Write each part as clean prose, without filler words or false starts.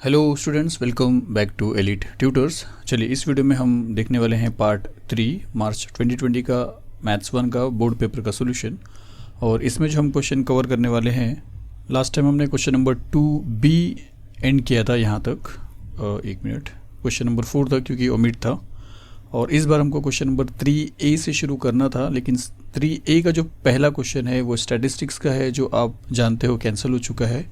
Hello students, welcome back to Elite Tutors. चलिए इस video में हम देखने वाले हैं पार्ट 3 मार्च 2020 का मैथ्स 1 का बोर्ड पेपर का सोल्यूशन। और इसमें जो हम क्वेश्चन कवर करने वाले हैं, लास्ट टाइम हमने क्वेश्चन नंबर 2B एंड किया था यहाँ तक। एक मिनट, क्वेश्चन नंबर 4 तक क्योंकि ओमिट था। और इस बार हमको क्वेश्चन नंबर 3A से शुरू करना था, लेकिन 3A का जो पहला क्वेश्चन है वो स्टैटिस्टिक्स का है, जो आप जानते हो कैंसिल हो चुका है।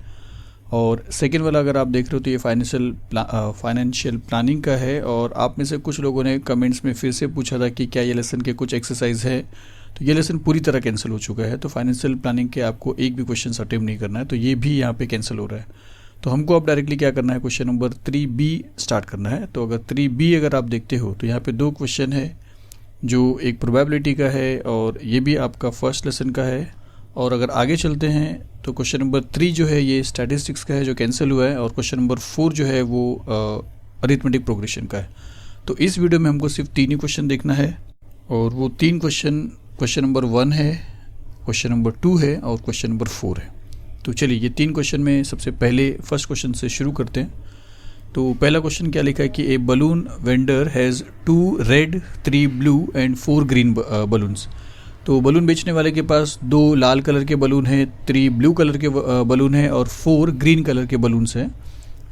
और सेकेंड वाला अगर आप देख रहे हो तो ये फाइनेंशियल प्लानिंग का है। और आप में से कुछ लोगों ने कमेंट्स में फिर से पूछा था कि क्या ये लेसन के कुछ एक्सरसाइज है, तो ये लेसन पूरी तरह कैंसिल हो चुका है। तो फाइनेंशियल प्लानिंग के आपको एक भी क्वेश्चन अटेम्प्ट नहीं करना है, तो ये भी यहाँ पे कैंसिल हो रहा है। तो हमको अब डायरेक्टली क्या करना है, क्वेश्चन नंबर 3B स्टार्ट करना है। तो अगर 3B अगर आप देखते हो तो यहाँ पे 2 क्वेश्चन है, जो एक प्रोबेबिलिटी का है और ये भी आपका फर्स्ट लेसन का है। और अगर आगे चलते हैं तो क्वेश्चन नंबर 3 जो है ये स्टैटिस्टिक्स का है जो कैंसिल हुआ है, और क्वेश्चन नंबर 4 जो है वो अरिथमेटिक प्रोग्रेशन का है। तो इस वीडियो में हमको सिर्फ 3 ही क्वेश्चन देखना है, और वो 3 क्वेश्चन नंबर 1 है, क्वेश्चन नंबर 2 है और क्वेश्चन नंबर 4 है। तो चलिए ये 3 क्वेश्चन में सबसे पहले फर्स्ट क्वेश्चन से शुरू करते हैं। तो पहला क्वेश्चन क्या लिखा है कि A balloon vendor has 2 red 3 blue and 4 green balloons. तो बलून बेचने वाले के पास 2 लाल कलर के बलून हैं, 3 ब्लू कलर के बलून हैं और 4 ग्रीन कलर के बलून्स हैं।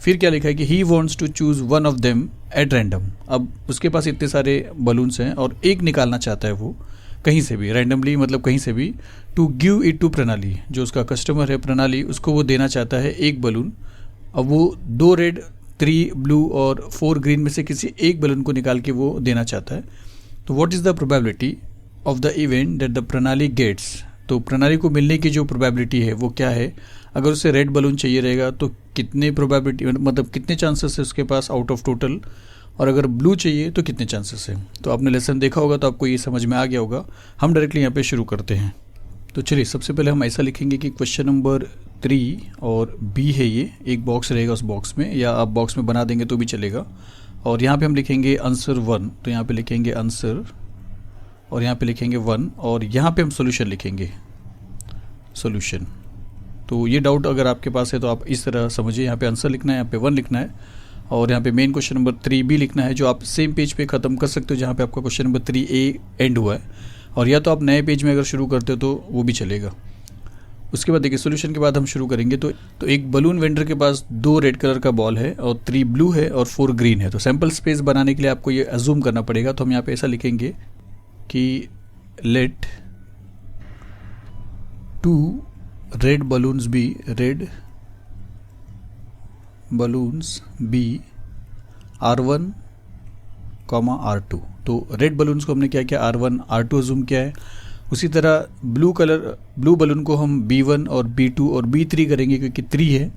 फिर क्या लिखा है कि he wants to choose one of them at random. अब उसके पास इतने सारे बलून्स हैं और एक निकालना चाहता है वो कहीं से भी, रैंडमली मतलब कहीं से भी, टू गिव इट टू प्रणाली। जो उसका कस्टमर है प्रणाली, उसको वो देना चाहता है एक बलून। अब वो 2 रेड 3 ब्लू और 4 ग्रीन में से किसी एक बलून को निकाल के वो देना चाहता है। तो what is the probability of the event that the प्रणाली गेट्स। तो प्रणाली को मिलने की जो प्रोबेबिलिटी है वो क्या है। अगर उसे रेड बलून चाहिए रहेगा तो कितने प्रोबेबिलिटी, मतलब कितने चांसेस है उसके पास आउट ऑफ टोटल, और अगर ब्लू चाहिए तो कितने चांसेस है। तो आपने लेसन देखा होगा तो आपको ये समझ में आ गया होगा। हम डायरेक्टली यहाँ पे शुरू करते हैं। तो चलिए सबसे पहले हम ऐसा लिखेंगे कि क्वेश्चन नंबर 3 और B है, ये एक बॉक्स रहेगा, उस बॉक्स में, या आप बॉक्स में बना देंगे तो भी चलेगा। और यहाँ पे हम लिखेंगे आंसर 1, तो यहाँ पे लिखेंगे आंसर, और यहाँ पे लिखेंगे 1, और यहाँ पे हम सॉल्यूशन लिखेंगे, सॉल्यूशन। तो ये डाउट अगर आपके पास है तो आप इस तरह समझिए, यहाँ पे आंसर लिखना है, यहाँ पे 1 लिखना है, और यहाँ पे मेन क्वेश्चन नंबर 3B लिखना है, जो आप सेम पेज पे ख़त्म कर सकते हो जहाँ पे आपका क्वेश्चन नंबर 3A एंड हुआ है। और या तो आप नए पेज में अगर शुरू करते हो तो वो भी चलेगा। उसके बाद देखिए सॉल्यूशन के बाद हम शुरू करेंगे। तो एक बलून वेंडर के पास 2 रेड कलर का बॉल है और 3 ब्लू है और 4 ग्रीन है। तो सैम्पल स्पेस बनाने के लिए आपको ये अज्यूम करना पड़ेगा। तो हम यहाँ पे ऐसा लिखेंगे कि late 2 red balloons B R1, R2। तो रेड बलून्स को हमने क्या किया, R1 R2 अज्यूम किया है। उसी तरह ब्लू बलून को हम B1 और B2 और B3 करेंगे क्योंकि 3 है,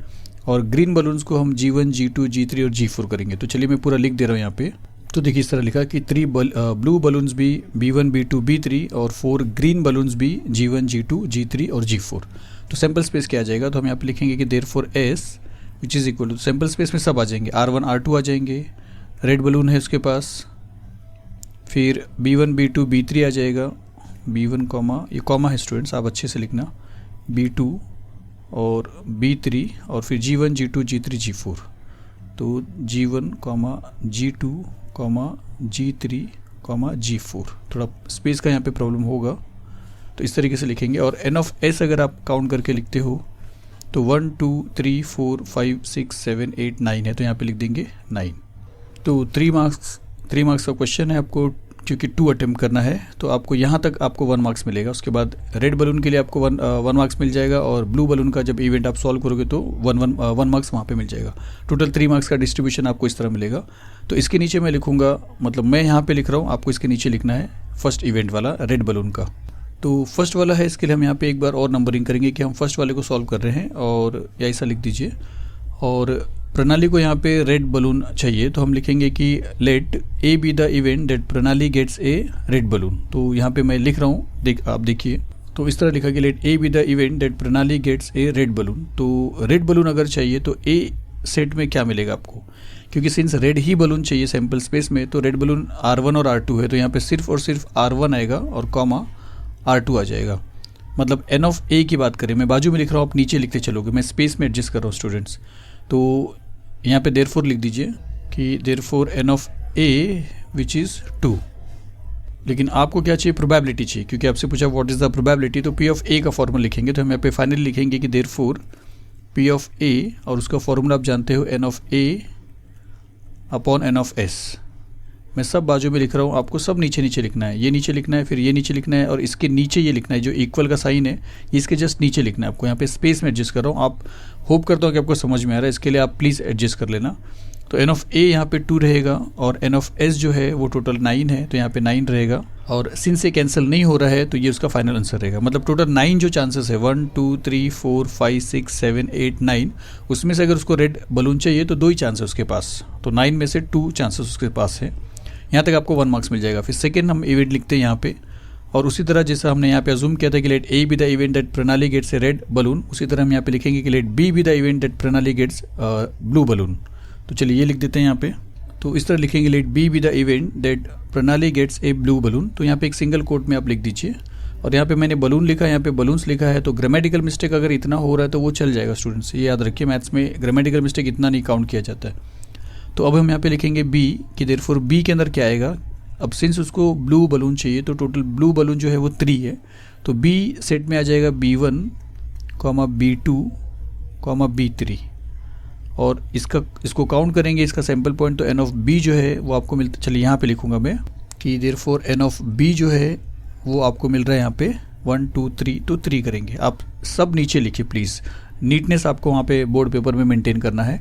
और ग्रीन बलून्स को हम G1 G2 G3 और G4 करेंगे। तो चलिए मैं पूरा लिख दे रहा हूँ यहाँ पे। तो देखिए इस तरह लिखा कि 3 ब्लू बलून्स भी B1 B2 B3 और 4 ग्रीन बलून्स भी G1 G2 G3 और G4। तो सैम्पल स्पेस क्या आ जाएगा, तो हम यहाँ पे लिखेंगे कि therefore S which is equal to, sample space में सब आ जाएंगे, R1 R2 आ जाएंगे, रेड बलून है उसके पास, फिर B1 B2 B3 आ जाएगा, B1 कॉमा, ये कॉमा है स्टूडेंट्स आप अच्छे से लिखना, B2 और B3, और फिर G1 G2 G3 G4। तो G1 G2 G3 G4, थोड़ा स्पेस का यहाँ पे प्रॉब्लम होगा, तो इस तरीके से लिखेंगे। और एन ऑफ एस अगर आप काउंट करके लिखते हो तो 1 2 3 4 5 6 7 8 9 है, तो यहाँ पे लिख देंगे 9। तो 3 मार्क्स का क्वेश्चन है, आपको क्योंकि 2 अटेम्प्ट करना है तो आपको यहाँ तक आपको 1 मार्क्स मिलेगा। उसके बाद रेड बलून के लिए आपको 1 मार्क्स मिल जाएगा, और ब्लू बलून का जब इवेंट आप सॉल्व करोगे तो 1 मार्क्स वहाँ पे मिल जाएगा। टोटल 3 मार्क्स का डिस्ट्रीब्यूशन आपको इस तरह मिलेगा। तो इसके नीचे मैं लिखूँगा, मतलब मैं यहाँ पे लिख रहा हूँ, आपको इसके नीचे लिखना है फर्स्ट इवेंट वाला रेड बलून का। तो फर्स्ट वाला है, इसके लिए हम यहाँ पे एक बार और नंबरिंग करेंगे कि हम फर्स्ट वाले को सॉल्व कर रहे हैं, और या ऐसा लिख दीजिए। और प्रणाली को यहाँ पे रेड बलून चाहिए, तो हम लिखेंगे कि let A be the event that Pranali gets a red balloon. तो यहाँ पे मैं लिख रहा हूँ, आप देखिए, तो इस तरह लिखा कि let A be the event that Pranali gets a red balloon. तो रेड बलून अगर चाहिए तो ए सेट में क्या मिलेगा आपको, क्योंकि सिंस रेड ही बलून चाहिए सैम्पल स्पेस में, तो रेड बलून R1 और R2 है, तो यहाँ पे सिर्फ और सिर्फ R1 आएगा और कॉमा R2 आ जाएगा। मतलब एन ऑफ ए की बात करें, मैं बाजू में लिख रहा हूँ, आप नीचे लिखते चलोगे, मैं स्पेस में एडजस्ट कर रहा हूँ स्टूडेंट्स। तो यहाँ पे देयरफॉर लिख दीजिए कि therefore n of a which is 2। लेकिन आपको क्या चाहिए, प्रोबेबिलिटी चाहिए, क्योंकि आपसे पूछा व्हाट इज़ द प्रोबेबिलिटी, तो p ऑफ a का फॉर्मूला लिखेंगे। तो हम यहाँ पे फाइनली लिखेंगे कि देयरफॉर p ऑफ a, और उसका फॉर्मूला आप जानते हो n of a upon n of s। मैं सब बाजू में लिख रहा हूँ, आपको सब नीचे नीचे लिखना है। ये नीचे लिखना है, फिर ये नीचे लिखना है, और इसके नीचे ये लिखना है, जो इक्वल का साइन है ये इसके जस्ट नीचे लिखना है आपको। यहाँ पे स्पेस में एडजस्ट कर रहा हूँ, आप होप करता हूँ कि आपको समझ में आ रहा है, इसके लिए आप प्लीज़ एडजस्ट कर लेना। तो n ऑफ a यहाँ पे 2 रहेगा, और n ऑफ s जो है वो टोटल 9 है, तो यहाँ पे 9 रहेगा। और सिंस से कैंसिल नहीं हो रहा है तो ये उसका फाइनल आंसर रहेगा। मतलब टोटल 9 जो चांसेस है, 1 2 3 4 5 6 7 8 9, उसमें से अगर उसको रेड बलून चाहिए तो 2 ही चांस है उसके पास, तो 9 में से 2 चांसेस उसके पास है। यहाँ तक आपको 1 मार्क्स मिल जाएगा। फिर सेकेंड हम इवेंट लिखते हैं यहाँ पे, और उसी तरह जैसा हमने यहाँ पे अज्यूम किया था कि let A be the event that Pranali gets a red balloon, उसी तरह हम यहाँ पे लिखेंगे कि let B be the event that Pranali gets blue balloon. तो चलिए ये लिख देते हैं यहाँ पे। तो इस तरह लिखेंगे let B be the event that Pranali gets a blue balloon. तो यहाँ पे एक सिंगल कोट में आप लिख दीजिए, और यहाँ पे मैंने बलून लिखा है, यहाँ पे बलून्स लिखा है। तो ग्रामेटिकल मिस्टेक अगर इतना हो रहा है तो वो चल जाएगा स्टूडेंट्स, ये याद रखिए, मैथ्स में ग्रामेटिकल मिस्टेक इतना नहीं काउंट किया जाता है। तो अब हम यहाँ पे लिखेंगे बी कि देयरफॉर बी के अंदर क्या आएगा। अब सिंस उसको ब्लू बलून चाहिए तो टोटल ब्लू बलून जो है वो 3 है, तो बी सेट में आ जाएगा B1, B2, B3, और इसको काउंट करेंगे, इसका सैम्पल पॉइंट, तो n ऑफ b जो है वो आपको मिलता, चलिए यहाँ पे लिखूंगा मैं कि देयरफॉर n ऑफ b जो है वो आपको मिल रहा है यहाँ पे 1 2 3, तो 3 करेंगे। आप सब नीचे लिखिए प्लीज़, नीटनेस आपको वहाँ पे बोर्ड पेपर में मेंटेन करना है।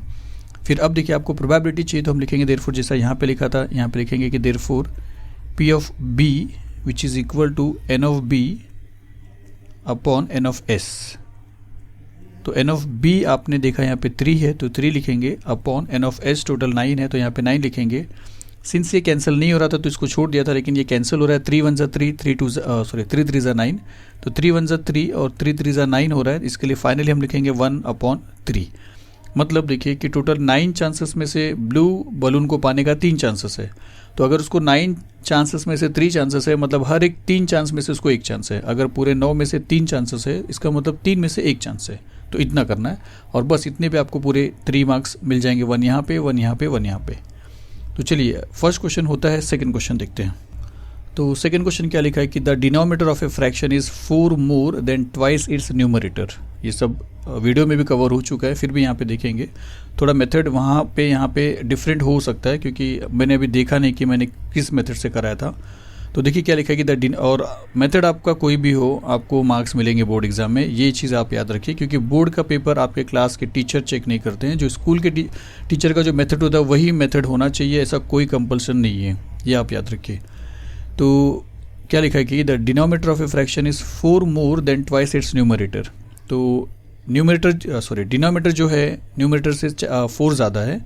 फिर अब देखिए आपको प्रोबेबिलिटी चाहिए, तो हम लिखेंगे देयरफॉर, जैसा यहाँ पे लिखा था यहाँ पे लिखेंगे कि therefore p of b which is equal to n of b upon n of s। तो n ऑफ b आपने देखा यहाँ पे 3 है, तो 3 लिखेंगे, upon n of s total 9 है, तो यहाँ पे 9 लिखेंगे। सिंस ये कैंसिल नहीं हो रहा था तो इसको छोड़ दिया था, लेकिन ये कैंसिल हो रहा है। 3 1 ज़ा 3, 3 3 ज़ा 9, तो 3 1 ज़ा 3 और 3 3 ज़ा 9 हो रहा है। इसके लिए फाइनली हम लिखेंगे 1/3। मतलब देखिए कि टोटल 9 चांसेस में से ब्लू बलून को पाने का 3 चांसेस है, तो अगर उसको 9 चांसेस में से 3 चांसेस है, मतलब हर एक 3 चांस में से उसको 1 चांस है। अगर पूरे 9 में से 3 चांसेस है, इसका मतलब 3 में से 1 चांस है। तो इतना करना है, और बस इतने पे आपको पूरे 3 मार्क्स मिल जाएंगे, 1 यहाँ पे, 1 यहाँ पे, 1 यहाँ पे। तो चलिए फर्स्ट क्वेश्चन होता है, सेकंड क्वेश्चन देखते हैं। तो सेकंड क्वेश्चन क्या लिखा है कि the denominator of a fraction is 4 more than twice its numerator. ये सब वीडियो में भी कवर हो चुका है, फिर भी यहाँ पे देखेंगे। थोड़ा मेथड वहाँ पे यहाँ पे डिफरेंट हो सकता है, क्योंकि मैंने अभी देखा नहीं कि मैंने किस मेथड से कराया था। तो देखिए क्या लिखा है कि और मेथड आपका कोई भी हो, आपको मार्क्स मिलेंगे बोर्ड एग्जाम में, ये चीज़ आप याद रखिए, क्योंकि बोर्ड का पेपर आपके क्लास के टीचर चेक नहीं करते हैं। जो स्कूल के टीचर का जो मेथड होता है वही मेथड होना चाहिए, ऐसा कोई कंपल्सन नहीं है, ये आप याद रखिए। तो क्या लिखा है कि the denominator of a fraction is 4 more than twice its numerator. तो डिनोमिनेटर जो है न्यूमरेटर से 4 ज़्यादा है।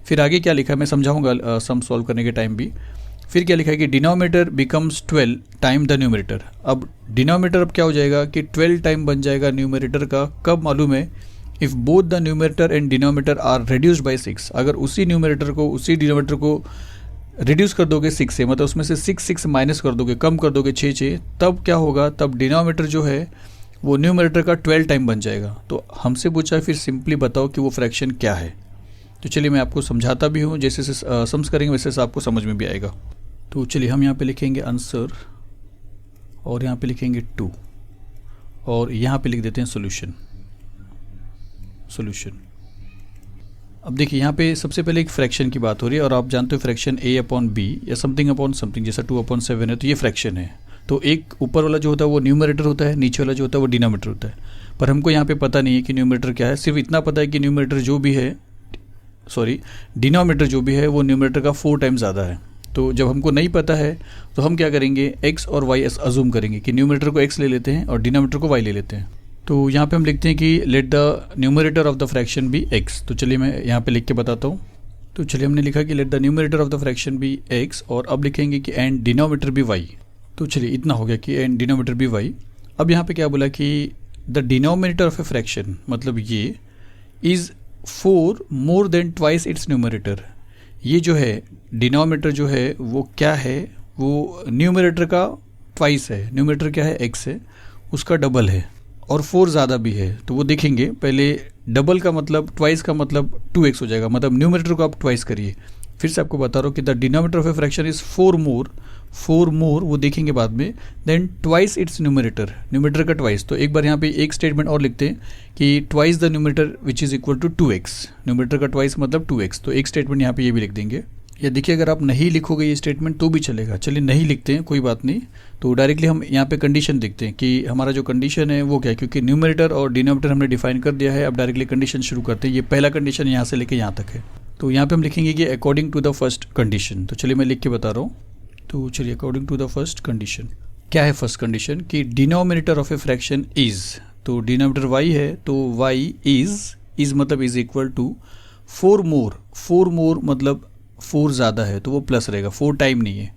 फिर आगे क्या लिखा है मैं समझाऊंगा सम सॉल्व करने के टाइम भी। फिर क्या लिखा है कि denominator becomes 12 time the numerator. अब डिनोमिनेटर अब क्या हो जाएगा कि 12 टाइम बन जाएगा न्यूमरेटर का। कब मालूम है, if both the numerator and denominator are reduced by 6। अगर उसी न्यूमरेटर को उसी डिनोमिनेटर को रिड्यूस कर दोगे 6 से, मतलब उसमें से 6 माइनस कर दोगे, कम कर दोगे 6, तब क्या होगा, तब डिनोमिनेटर जो है वो न्यूमरेटर का 12 टाइम बन जाएगा। तो हमसे पूछा है फिर सिंपली बताओ कि वो फ्रैक्शन क्या है। तो चलिए मैं आपको समझाता भी हूँ, जैसे सम्स करेंगे वैसे से आपको समझ में भी आएगा। तो चलिए हम यहाँ पे लिखेंगे आंसर, और यहाँ पे लिखेंगे 2, और यहाँ पे लिख देते हैं सॉल्यूशन। अब देखिए यहाँ पे सबसे पहले एक फ्रैक्शन की बात हो रही है, और आप जानते हो फ्रैक्शन a/b या समथिंग अपॉन समथिंग, जैसा 2/7 है, तो ये फ्रैक्शन है। तो एक ऊपर वाला जो होता है वो न्यूमरेटर होता है, नीचे वाला जो होता है वो डिनोमिनेटर होता है। पर हमको यहाँ पे पता नहीं है कि न्यूमरेटर क्या है, सिर्फ इतना पता है कि डिनोमिनेटर जो भी है वो न्यूमरेटर का 4 टाइम ज़्यादा है। तो जब हमको नहीं पता है तो हम क्या करेंगे, x और y अज्यूम करेंगे कि न्यूमरेटर को x ले लेते हैं और डिनोमिनेटर को y ले लेते हैं। तो यहाँ पे हम लिखते हैं कि let the numerator of the fraction be x। तो चलिए मैं यहाँ पे लिख के बताता हूँ। तो चलिए हमने लिखा कि let the numerator of the fraction be x, और अब लिखेंगे कि एंड डिनोमिनेटर बी y। तो चलिए इतना हो गया कि एंड डिनोमिनेटर बी y। अब यहाँ पे क्या बोला कि the denominator of a fraction, मतलब ये is 4 more than twice its numerator. ये जो है डिनोमिनेटर जो है वो क्या है, वो न्यूमरेटर का ट्वाइस है। न्यूमरेटर क्या है, x है, उसका डबल है। और 4 ज़्यादा भी है तो वो देखेंगे। पहले डबल का मतलब ट्वाइस का मतलब 2x हो जाएगा, मतलब न्यूमरेटर को आप ट्वाइस करिए। फिर से आपको बता रहा हूँ कि the denominator of a fraction is 4 मोर वो देखेंगे बाद में, देन ट्वाइस इट्स न्यूमरेटर का ट्वाइस। तो एक बार यहाँ पे एक स्टेटमेंट और लिखते हैं कि twice the numerator which is equal to 2x, numerator का ट्वाइस मतलब 2x। तो एक स्टेटमेंट यहाँ पे ये भी लिख देंगे। या देखिए अगर आप नहीं लिखोगे ये स्टेटमेंट तो भी चलेगा, चलिए नहीं लिखते हैं कोई बात नहीं। तो डायरेक्टली हम यहाँ पे कंडीशन देखते हैं कि हमारा जो कंडीशन है वो क्या है, क्योंकि न्यूमरेटर और डिनोमिनेटर हमने डिफाइन कर दिया है। अब डायरेक्टली कंडीशन शुरू करते हैं। ये पहला कंडीशन यहाँ से लेके यहाँ तक है। तो यहाँ पे हम लिखेंगे कि according to the first condition. तो चलिए मैं लिख के बता रहा हूँ। तो चलिए according to the first condition क्या है फर्स्ट कंडीशन कि denominator of a fraction is, तो डिनोमिनेटर y है तो y इज़ मतलब इज़ इक्वल टू 4 मोर मतलब 4 ज़्यादा है तो वो प्लस रहेगा, 4 टाइम नहीं है,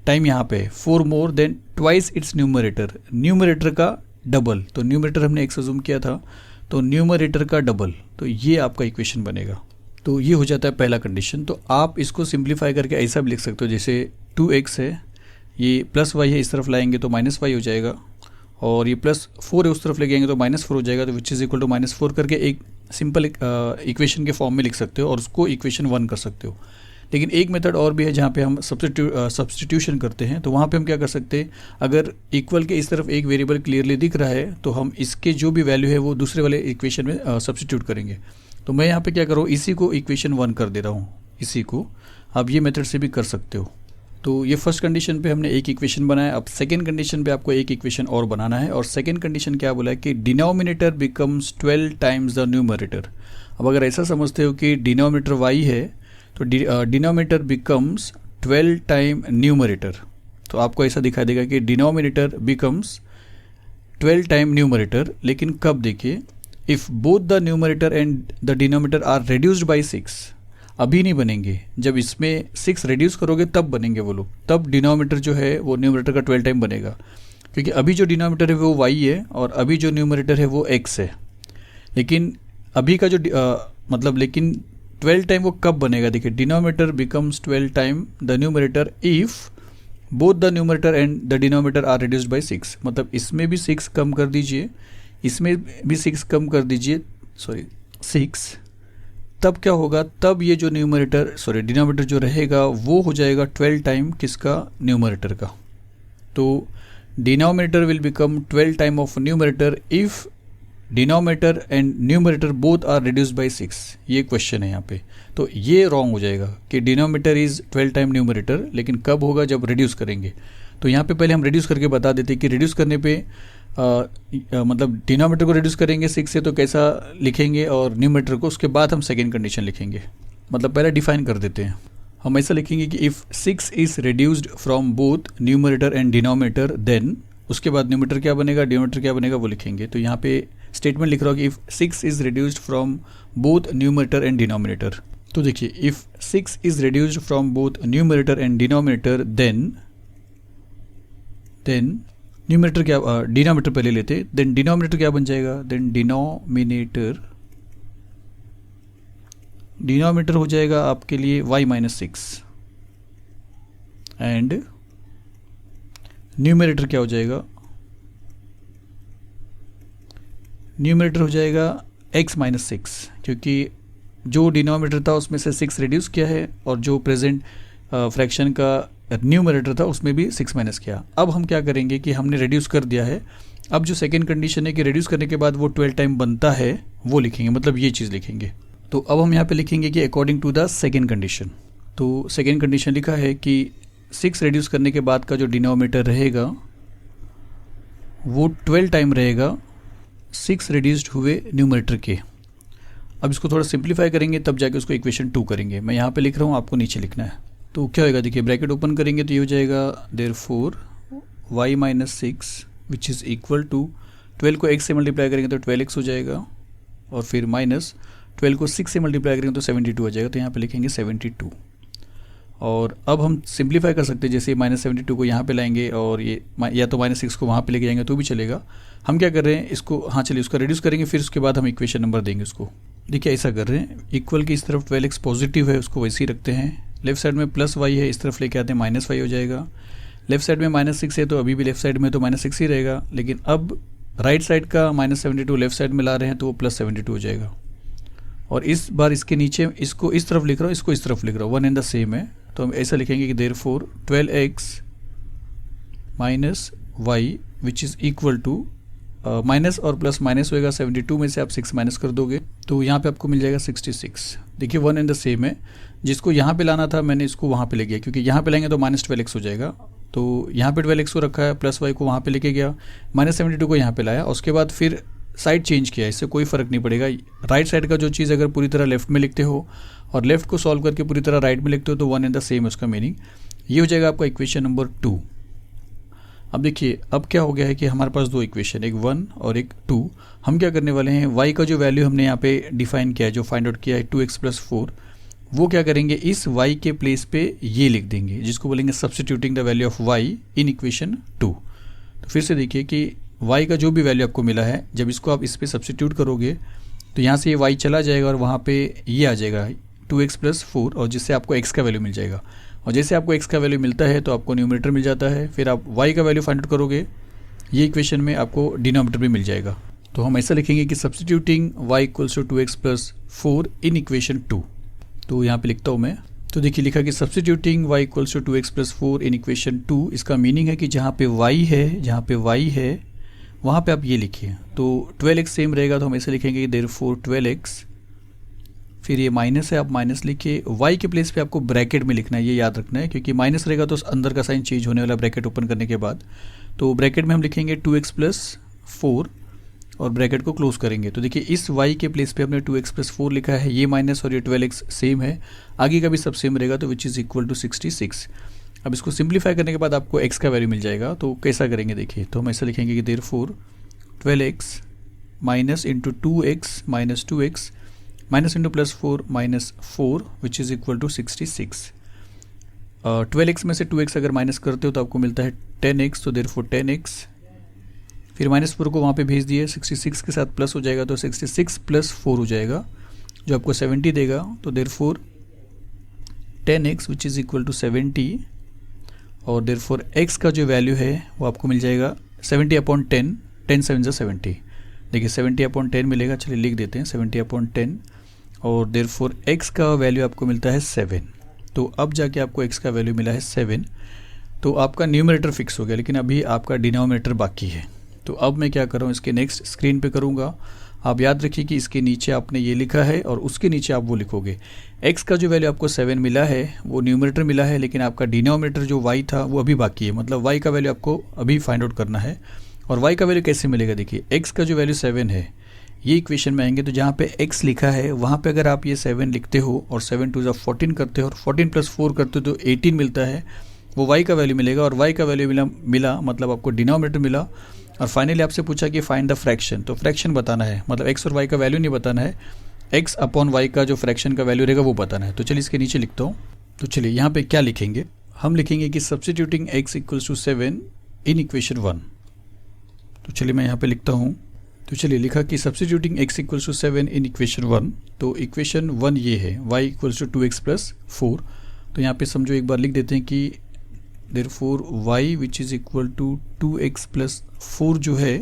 टाइम यहाँ पे 4 more than twice its numerator का डबल। तो न्यूमरेटर हमने एक अज्यूम किया था तो न्यूमरेटर का डबल, तो ये आपका इक्वेशन बनेगा। तो ये हो जाता है पहला कंडीशन। तो आप इसको सिंप्लीफाई करके ऐसा भी लिख सकते हो, जैसे 2x है ये प्लस y है, इस तरफ लाएंगे तो माइनस y हो जाएगा, और ये प्लस 4 है उस तरफ ले जाएंगे तो माइनस 4 हो जाएगा। तो विच इज़ इक्वल टू -4 करके एक सिंपल इक्वेशन के फॉर्म में लिख सकते हो और उसको इक्वेशन 1 कर सकते हो। लेकिन एक मेथड और भी है जहाँ पे हम सब्स्टिट्यूशन करते हैं। तो वहाँ पे हम क्या कर सकते हैं, अगर इक्वल के इस तरफ एक वेरिएबल क्लियरली दिख रहा है तो हम इसके जो भी वैल्यू है वो दूसरे वाले इक्वेशन में सब्स्टिट्यूट करेंगे। तो मैं यहाँ पे क्या कर रहा हूँ, इसी को इक्वेशन 1 कर दे रहा हूँ, इसी को। आप ये मेथड से भी कर सकते हो। तो ये फर्स्ट कंडीशन पे हमने एक इक्वेशन बनाया। अब सेकंड कंडीशन पे आपको एक इक्वेशन और बनाना है, और सेकंड कंडीशन क्या बोला है कि denominator becomes 12 times the numerator. अब अगर ऐसा समझते हो कि डिनोमिनेटर y है तो डिनोमिनेटर बिकम्स 12 टाइम न्यूमरेटर, तो आपको ऐसा दिखाई देगा कि डिनोमिनेटर बिकम्स 12 टाइम न्यूमरेटर। लेकिन कब, देखिए, if both the numerator and the denominator are reduced by 6, अभी नहीं बनेंगे, जब इसमें 6 रिड्यूस करोगे तब बनेंगे वो लोग, तब डिनोमिनेटर जो है वो न्यूमरेटर का 12 टाइम बनेगा। क्योंकि अभी जो डिनोमिनेटर है वो y है और अभी जो न्यूमरेटर है वो x है। लेकिन अभी का जो लेकिन 12 टाइम वो कब बनेगा, देखिए, denominator becomes 12 time the numerator if both the numerator and the denominator are reduced by 6। मतलब इसमें भी 6 कम कर दीजिए, इसमें भी 6 कम कर दीजिए, 6। तब क्या होगा, तब ये जो डिनोमिनेटर जो रहेगा वो हो जाएगा 12 टाइम किसका, न्यूमरेटर का। तो denominator will become 12 time of numerator if denominator and numerator both are reduced by 6। ये क्वेश्चन है यहाँ पे। तो ये रॉन्ग हो जाएगा कि डिनोमिनेटर इज़ 12 टाइम न्यूमरेटर, लेकिन कब होगा, जब रिड्यूस करेंगे। तो यहाँ पे पहले हम रिड्यूस करके बता देते कि रिड्यूस करने पे मतलब डिनोमिनेटर को रिड्यूस करेंगे 6 से तो कैसा लिखेंगे, और न्यूमरेटर को, उसके बाद हम सेकेंड कंडीशन लिखेंगे। मतलब पहले डिफाइन कर देते हैं। हम ऐसा लिखेंगे कि if 6 is reduced from both numerator and denominator, then उसके बाद न्यूमरेटर क्या बनेगा, डिनोमिनेटर क्या बनेगा वो लिखेंगे। तो यहाँ पे स्टेटमेंट लिख रहा हूँ कि if 6 is reduced from both numerator and denominator. तो देखिए, if 6 is reduced from both numerator and denominator, then numerator क्या, डिनोमिनेटर पहले लेते, देन डिनोमिनेटर क्या बन जाएगा, देन डिनोमिनेटर हो जाएगा आपके लिए y-6, एंड न्यूमरेटर क्या हो जाएगा, न्यूमरेटर हो जाएगा x-6, क्योंकि जो डिनोमिनेटर था उसमें से 6 रिड्यूस किया है और जो प्रेजेंट फ्रैक्शन का न्यूमरेटर था उसमें भी 6 माइनस किया। अब हम क्या करेंगे कि हमने रिड्यूस कर दिया है, अब जो सेकेंड कंडीशन है कि रिड्यूस करने के बाद वो 12 टाइम बनता है वो लिखेंगे, मतलब ये चीज़ लिखेंगे। तो अब हम यहाँ पे लिखेंगे कि according to the second condition. तो सेकेंड कंडीशन लिखा है कि 6 रिड्यूस करने के बाद का जो डिनोमिनेटर रहेगा वो 12 टाइम रहेगा 6 रिड्यूस्ड हुए न्यूमरेटर के। अब इसको थोड़ा सिंप्लीफाई करेंगे तब जाके उसको इक्वेशन 2 करेंगे। मैं यहाँ पे लिख रहा हूँ, आपको नीचे लिखना है। तो क्या होगा, देखिए, ब्रैकेट ओपन करेंगे तो ये हो जाएगा therefore y-6 which is equal to 12 को x से मल्टीप्लाई करेंगे तो 12x हो जाएगा, और फिर माइनस 12 को 6 से मल्टीप्लाई करेंगे तो 72 हो जाएगा। तो यहाँ पे लिखेंगे 72। और अब हम सिंप्लीफाई कर सकते हैं, जैसे -72 को यहाँ पे लाएंगे और ये या तो -6 को वहाँ पे लेके जाएंगे तो भी चलेगा। हम क्या कर रहे हैं, इसको, हाँ चलिए, उसका रिड्यूस करेंगे, फिर उसके बाद हम इक्वेशन नंबर देंगे उसको। देखिए, ऐसा कर रहे हैं, इक्वल की इस तरफ 12x पॉजिटिव है उसको वैसे ही रखते हैं, लेफ्ट साइड में प्लस y है, इस तरफ लेके आते हैं -y हो जाएगा। लेफ्ट साइड में -6 है तो अभी भी लेफ्ट साइड में तो -6 ही रहेगा, लेकिन अब राइट साइड का -72 लेफ्ट साइड में ला रहे हैं तो वो +72 हो जाएगा। और इस बार इसके नीचे इसको इस तरफ लिख रहा हूँ, इसको इस तरफ लिख रहा हूँ, वन एंड द सेम है। तो हम ऐसा लिखेंगे कि therefore 12x minus y which is equal to minus और प्लस माइनस होएगा, 72 में से आप 6 माइनस कर दोगे तो यहाँ पे आपको मिल जाएगा 66। देखिए वन एंड द सेम है, जिसको यहाँ पे लाना था मैंने इसको वहाँ पे ले गया, क्योंकि यहाँ पे लाएंगे तो -12x हो जाएगा। तो यहाँ पे 12x को रखा है, प्लस वाई को वहाँ पे लेके गया, -72 को यहाँ पे लाया, उसके बाद फिर साइड चेंज किया, इससे कोई फ़र्क नहीं पड़ेगा। राइट साइड का जो चीज़ अगर पूरी तरह लेफ्ट में लिखते हो और लेफ्ट को सॉल्व करके पूरी तरह राइट में लिखते हो तो वन एंड द सेम है उसका मीनिंग। ये हो जाएगा आपका इक्वेशन नंबर 2। अब देखिए अब क्या हो गया है कि हमारे पास दो इक्वेशन, एक 1 और एक 2। हम क्या करने वाले हैं, y का जो वैल्यू हमने यहाँ पे डिफाइन किया है, जो फाइंड आउट किया है 2x + 4, वो क्या करेंगे इस y के प्लेस पे ये लिख देंगे, जिसको बोलेंगे substituting the value of y in equation 2। तो फिर से देखिए कि y का जो भी वैल्यू आपको मिला है, जब इसको आप इस पर सब्स्टिट्यूट करोगे तो यहाँ से ये y चला जाएगा और वहाँ पे ये आ जाएगा 2x + 4, और जिससे आपको x का वैल्यू मिल जाएगा। और जैसे आपको x का वैल्यू मिलता है तो आपको न्यूमरेटर मिल जाता है, फिर आप y का वैल्यू फाइंड आउट करोगे, ये इक्वेशन में आपको डिनोमिनेटर भी मिल जाएगा। तो हम ऐसा लिखेंगे कि substituting y = 2x + 4 in equation 2। तो यहाँ पे लिखता हूँ मैं, तो देखिए लिखा कि substituting y = 2x + 4 in equation 2। इसका मीनिंग है कि जहाँ पे y है वहाँ पे आप ये लिखिए। तो 12x सेम रहेगा तो हम ऐसे लिखेंगे कि देयरफॉर 12x, फिर ये माइनस है, आप माइनस लिखिए, y के प्लेस पे आपको ब्रैकेट में लिखना है, ये याद रखना है, क्योंकि माइनस रहेगा तो अंदर का साइन चेंज होने वाला ब्रैकेट ओपन करने के बाद। तो ब्रैकेट में हम लिखेंगे 2x + 4 और ब्रैकेट को क्लोज करेंगे। तो देखिए इस y के प्लेस पे हमने 2x + 4 लिखा है, ये माइनस और ये 12x सेम है, आगे का भी सब सेम रहेगा, तो विच इज़ इक्वल टू 66। अब इसको सिंप्लीफाई करने के बाद आपको x का वैल्यू मिल जाएगा। तो कैसा करेंगे देखिए, तो हम ऐसा लिखेंगे कि therefore 12x minus into 2x minus 2x minus into +4 minus 4 which is equal to 66। 12x में से 2x अगर माइनस करते हो तो आपको मिलता है 10x, तो देयरफॉर 10x, फिर -4 को वहाँ पे भेज दिए, 66 के साथ प्लस हो जाएगा तो 66 + 4 हो जाएगा, जो आपको 70 देगा। तो therefore 10x which is equal to 70, और देयरफॉर x का जो वैल्यू है वो आपको मिल जाएगा 70/10, 10 7 = 70। देखिए 70/10 मिलेगा, चलिए लिख देते हैं 70/10, और देयरफॉर x का वैल्यू आपको मिलता है 7। तो अब जाके आपको x का वैल्यू मिला है 7, तो आपका न्यूमरेटर फिक्स हो गया, लेकिन अभी आपका डिनोमिनेटर बाकी है। तो अब मैं क्या कर रहा हूँ, इसके नेक्स्ट स्क्रीन पे करूँगा। आप याद रखिए कि इसके नीचे आपने ये लिखा है और उसके नीचे आप वो लिखोगे। x का जो वैल्यू आपको 7 मिला है वो न्यूमरेटर मिला है, लेकिन आपका डिनोमिनेटर जो y था वो अभी बाकी है, मतलब y का वैल्यू आपको अभी फाइंड आउट करना है। और y का वैल्यू कैसे मिलेगा, देखिए x का जो वैल्यू 7 है, ये इक्वेशन में आएंगे तो जहाँ पे x लिखा है वहाँ पे अगर आप ये 7 लिखते हो और 7 2 14 करते हो और 14 + 4 करते हो तो 18 मिलता है, वो y का वैल्यू मिलेगा। और y का वैल्यू मिला मतलब आपको डिनोमिनेटर मिला। और फाइनली आपसे पूछा कि फाइंड द फ्रैक्शन, तो फ्रैक्शन बताना है, मतलब x और y का वैल्यू नहीं बताना है, x/y का जो फ्रैक्शन का वैल्यू रहेगा वो बताना है। तो चलिए इसके नीचे लिखता हूँ। तो चलिए यहाँ पे क्या लिखेंगे, हम लिखेंगे कि सब्स्टिट्यूटिंग x = 7 इन इक्वेशन 1। तो चलिए मैं यहाँ पे लिखता हूँ। तो चलिए लिखा कि सब्स्टिट्यूटिंग x = 7 इन इक्वेशन 1। तो इक्वेशन 1 ये है, y = 2x + 4। तो यहाँ पे समझो एक बार लिख देते हैं कि therefore y which is equal to 2x + 4 जो है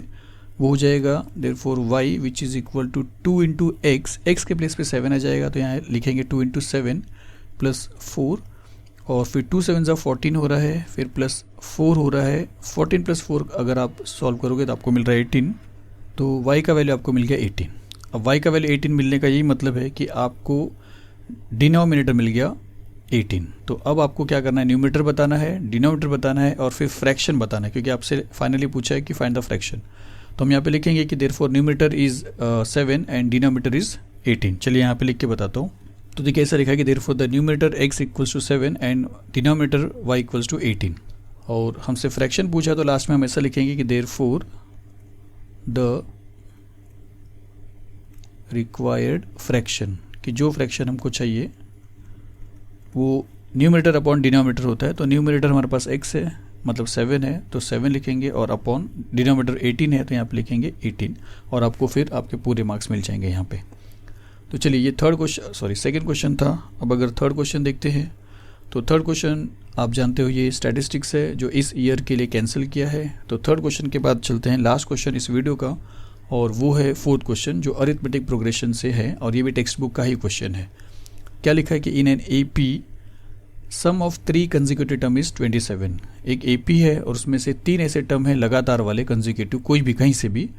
वो हो जाएगा therefore y which is equal to 2 × x के प्लेस पे 7 आ जाएगा, तो यहाँ लिखेंगे 2 × 7 + 4, और फिर 2 7 = 14 हो रहा है, फिर +4 हो रहा है, 14 + 4 अगर आप सॉल्व करोगे तो आपको मिल रहा है 18। तो y का वैल्यू आपको मिल गया 18। अब y का वैल्यू 18 मिलने का यही मतलब है कि आपको डिनोमिनेटर मिल गया 18। तो अब आपको क्या करना है, न्यूमरेटर बताना है, डिनोमिनेटर बताना है और फिर फ्रैक्शन बताना है, क्योंकि आपसे फाइनली पूछा है कि फाइंड द फ्रैक्शन। तो हम यहाँ पे लिखेंगे कि therefore numerator is 7 and denominator is 18। चलिए यहाँ पे लिख के बताता हूँ। तो देखिए ऐसा लिखा है कि therefore the numerator x = 7 and denominator y = 18। और हमसे फ्रैक्शन पूछा तो लास्ट में हम ऐसा लिखेंगे कि देयरफॉर द रिक्वायर्ड फ्रैक्शन, कि जो फ्रैक्शन हमको चाहिए वो न्यूमरेटर अपॉन डिनोमिनेटर होता है। तो न्यूमरेटर हमारे पास x है, मतलब 7 है, तो 7 लिखेंगे, और अपॉन डिनोमिनेटर 18 है तो यहाँ पे लिखेंगे 18, और आपको फिर आपके पूरे मार्क्स मिल जाएंगे यहाँ पे। तो चलिए ये सेकंड क्वेश्चन था। अब अगर थर्ड क्वेश्चन देखते हैं तो थर्ड क्वेश्चन आप जानते हो ये स्टैटिस्टिक्स है जो इस ईयर के लिए कैंसिल किया है। तो थर्ड क्वेश्चन के बाद चलते हैं लास्ट क्वेश्चन इस वीडियो का, और वो है फोर्थ क्वेश्चन जो अरिथमेटिक प्रोग्रेशन से है, और ये भी टेक्स्ट बुक का ही क्वेश्चन है। क्या लिखा है कि in an AP some of 3 consecutive term is 27। एक एपी है और उसमें से 3 ऐसे टर्म है लगातार वाले कंसेक्यूटिव, कोई भी कहीं से भी,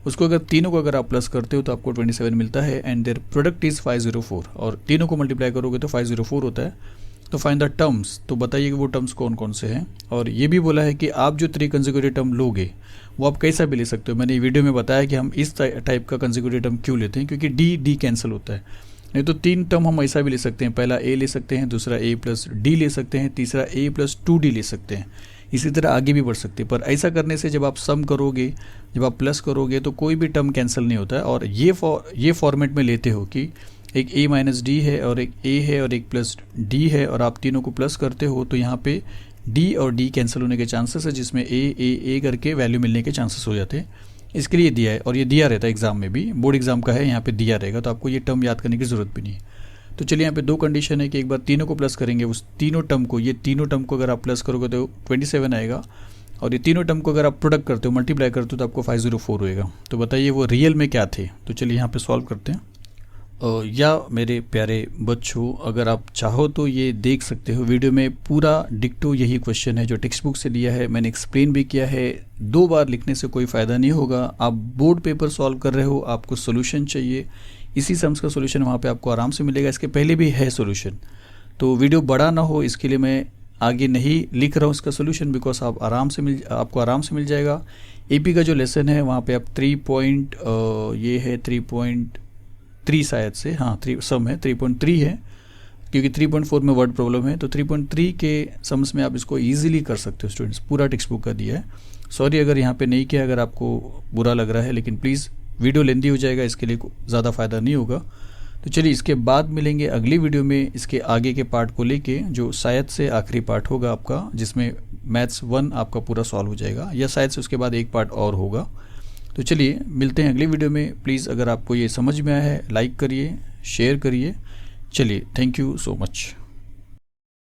उसको अगर तीनों को अगर आप प्लस करते हो तो आपको 27 मिलता है। एंड देयर प्रोडक्ट इज़ 504, और तीनों को मल्टीप्लाई करोगे तो 504 होता है। तो फाइंड द टर्म्स, तो बताइए कि वो टर्म्स कौन कौन से हैं। और ये भी बोला है कि आप जो 3 कंसेक्यूटिव टर्म लोगे वो आप कैसा भी ले सकते हो। मैंने वीडियो में बताया कि हम इस टाइप का कंसेक्यूटिव टर्म क्यों लेते हैं, क्योंकि डी कैंसिल होता है। नहीं तो 3 टर्म हम ऐसा भी ले सकते हैं, पहला ए ले सकते हैं, दूसरा ए प्लस डी ले सकते हैं, तीसरा ए प्लस 2d ले सकते हैं। इसी तरह आगे भी बढ़ सकते हैं, पर ऐसा करने से जब आप सम करोगे, जब आप प्लस करोगे तो कोई भी टर्म कैंसिल नहीं होता है। और ये फॉर्मेट में लेते हो कि एक a माइनस डी है और एक a है और एक प्लस d है, और आप तीनों को प्लस करते हो तो यहाँ पे d और d कैंसिल होने के चांसेस है, जिसमें a करके वैल्यू मिलने के चांसेस हो जाते हैं। इसके लिए दिया है, और ये दिया रहता है एग्जाम में भी, बोर्ड एग्जाम का है, यहाँ पे दिया रहेगा, तो आपको ये टर्म याद करने की ज़रूरत भी नहीं है। तो चलिए यहाँ पे 2 कंडीशन है कि एक बार तीनों को प्लस करेंगे, उस तीनों टर्म को, ये तीनों टर्म को अगर आप प्लस करोगे तो 27 आएगा, और ये तीनों टर्म को अगर आप प्रोडक्ट करते हो, मल्टीप्लाई करते हो तो आपको 504 होएगा। तो बताइए वो रियल में क्या थे। तो चलिए यहाँ पे सॉल्व करते हैं। या मेरे प्यारे बच्चों, अगर आप चाहो तो ये देख सकते हो, वीडियो में पूरा डिक्टो यही क्वेश्चन है जो टेक्स्ट बुक से लिया है, मैंने एक्सप्लेन भी किया है। 2 बार लिखने से कोई फ़ायदा नहीं होगा। आप बोर्ड पेपर सॉल्व कर रहे हो, आपको सोल्यूशन चाहिए, इसी सम्स का सोल्यूशन वहाँ पे आपको आराम से मिलेगा। इसके पहले भी है सोल्यूशन, तो वीडियो बड़ा ना हो इसके लिए मैं आगे नहीं लिख रहा हूँ इसका सोल्यूशन, बिकॉज आपको आराम से मिल जाएगा। एपी का जो लेसन है वहाँ पे आप 3.3 शायद से, हाँ 3 सम है, 3.3 है, क्योंकि 3.4 में वर्ड प्रॉब्लम है। तो 3.3 के सम्स में आप इसको ईजिली कर सकते हो स्टूडेंट्स, पूरा टेक्स्ट बुक का दिया है। सॉरी अगर यहाँ पे नहीं किया, अगर आपको बुरा लग रहा है, लेकिन प्लीज़ वीडियो लेंदी हो जाएगा, इसके लिए ज़्यादा फ़ायदा नहीं होगा। तो चलिए इसके बाद मिलेंगे अगली वीडियो में इसके आगे के पार्ट को लेके, जो शायद से आखिरी पार्ट होगा आपका, जिसमें मैथ्स 1 आपका पूरा सॉल्व हो जाएगा, या शायद से उसके बाद एक पार्ट और होगा। तो चलिए मिलते हैं अगली वीडियो में। प्लीज़ अगर आपको ये समझ में आया है लाइक करिए, शेयर करिए। चलिए, थैंक यू सो मच।